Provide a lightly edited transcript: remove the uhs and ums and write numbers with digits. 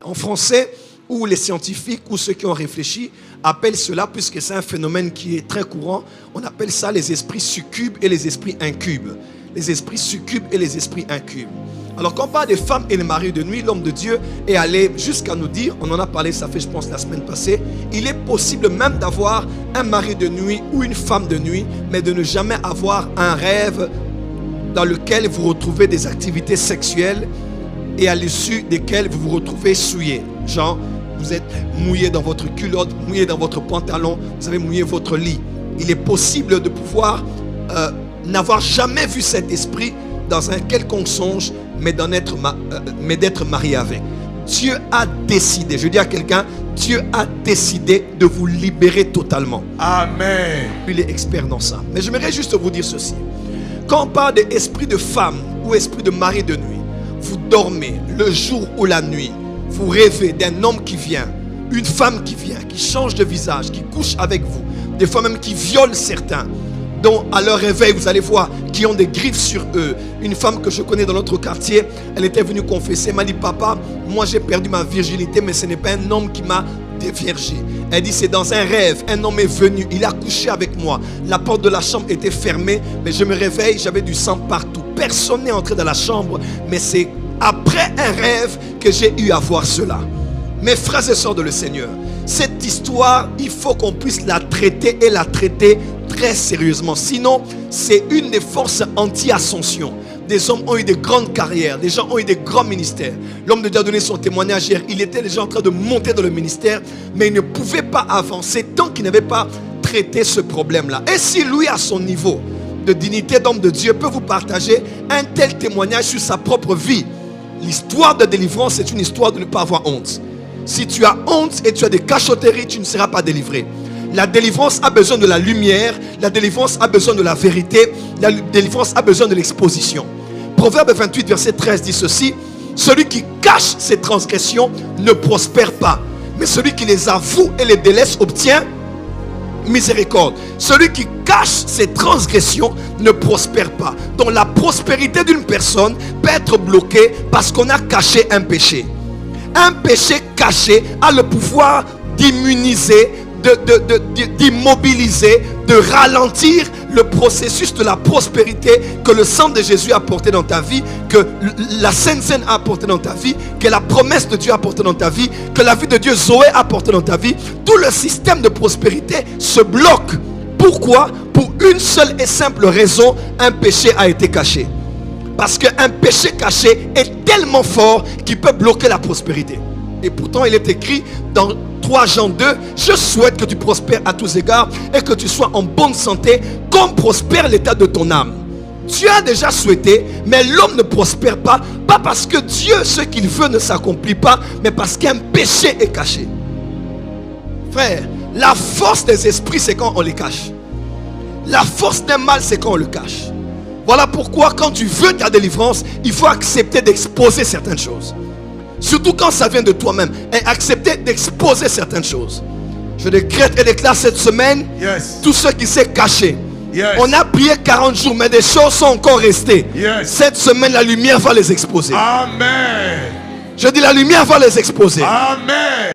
En français, ou les scientifiques, ou ceux qui ont réfléchi, appellent cela, puisque c'est un phénomène qui est très courant, on appelle ça les esprits succubes et les esprits incubes. Les esprits succubes et les esprits incubes. Alors quand on parle des femmes et des maris de nuit, l'homme de Dieu est allé jusqu'à nous dire, on en a parlé, ça fait je pense la semaine passée, il est possible même d'avoir un mari de nuit ou une femme de nuit, mais de ne jamais avoir un rêve dans lequel vous retrouvez des activités sexuelles et à l'issue desquelles vous vous retrouvez souillé. Genre, vous êtes mouillé dans votre culotte, mouillé dans votre pantalon, vous avez mouillé votre lit. Il est possible de pouvoir n'avoir jamais vu cet esprit dans un quelconque songe, mais d'être marié avec. Dieu a décidé, je dis à quelqu'un, Dieu a décidé de vous libérer totalement. Amen. Il est expert dans ça. Mais j'aimerais juste vous dire ceci. Quand on parle d'esprit de femme ou esprit de mari de nuit, vous dormez le jour ou la nuit, vous rêvez d'un homme qui vient, une femme qui vient, qui change de visage, qui couche avec vous, des fois même qui viole certains, dont à leur réveil vous allez voir qui ont des griffes sur eux. Une femme que je connais dans notre quartier, elle était venue confesser, elle m'a dit: papa, moi j'ai perdu ma virginité, mais ce n'est pas un homme qui m'a déviergé. Elle dit: c'est dans un rêve, un homme est venu, il a couché avec moi, la porte de la chambre était fermée, mais je me réveille, j'avais du sang partout, personne n'est entré dans la chambre, mais c'est après un rêve que j'ai eu à voir cela. Mes frères et sœurs de le Seigneur, cette histoire, il faut qu'on puisse la traiter et la traiter très sérieusement. Sinon, c'est une des forces anti-ascension. Des hommes ont eu des grandes carrières, des gens ont eu des grands ministères. L'homme de Dieu a donné son témoignage hier. Il était déjà en train de monter dans le ministère, mais il ne pouvait pas avancer tant qu'il n'avait pas traité ce problème-là. Et si lui, à son niveau de dignité d'homme de Dieu, peut vous partager un tel témoignage sur sa propre vie, l'histoire de délivrance, c'est une histoire de ne pas avoir honte. Si tu as honte et tu as des cachotteries, tu ne seras pas délivré. La délivrance a besoin de la lumière, la délivrance a besoin de la vérité, la délivrance a besoin de l'exposition. Proverbe 28, verset 13 dit ceci: celui qui cache ses transgressions ne prospère pas, mais celui qui les avoue et les délaisse obtient miséricorde. Celui qui cache ses transgressions ne prospère pas. Donc la prospérité d'une personne peut être bloquée parce qu'on a caché un péché. Un péché caché a le pouvoir d'immuniser, d'immobiliser, de ralentir le processus de la prospérité que le sang de Jésus a apporté dans ta vie, que la Sainte Seine a apporté dans ta vie, que la promesse de Dieu a apporté dans ta vie, que la vie de Dieu Zoé a apporté dans ta vie. Tout le système de prospérité se bloque. Pourquoi? Pour une seule et simple raison: un péché a été caché. Parce qu'un péché caché est tellement fort qu'il peut bloquer la prospérité. Et pourtant il est écrit dans 3 Jean 2, je souhaite que tu prospères à tous égards et que tu sois en bonne santé comme prospère l'état de ton âme. Dieu a déjà souhaité, mais l'homme ne prospère pas parce que Dieu, ce qu'il veut ne s'accomplit pas, mais parce qu'un péché est caché. Frère, la force des esprits, c'est quand on les cache. La force d'un mal, c'est quand on le cache. Voilà pourquoi quand tu veux ta délivrance, il faut accepter d'exposer certaines choses. Surtout quand ça vient de toi-même. Et accepter d'exposer certaines choses. Je décrète et déclare cette semaine, tout ce qui s'est caché. On a prié 40 jours, mais des choses sont encore restées. Cette semaine, la lumière va les exposer. Amen. Je dis, la lumière va les exposer. Amen.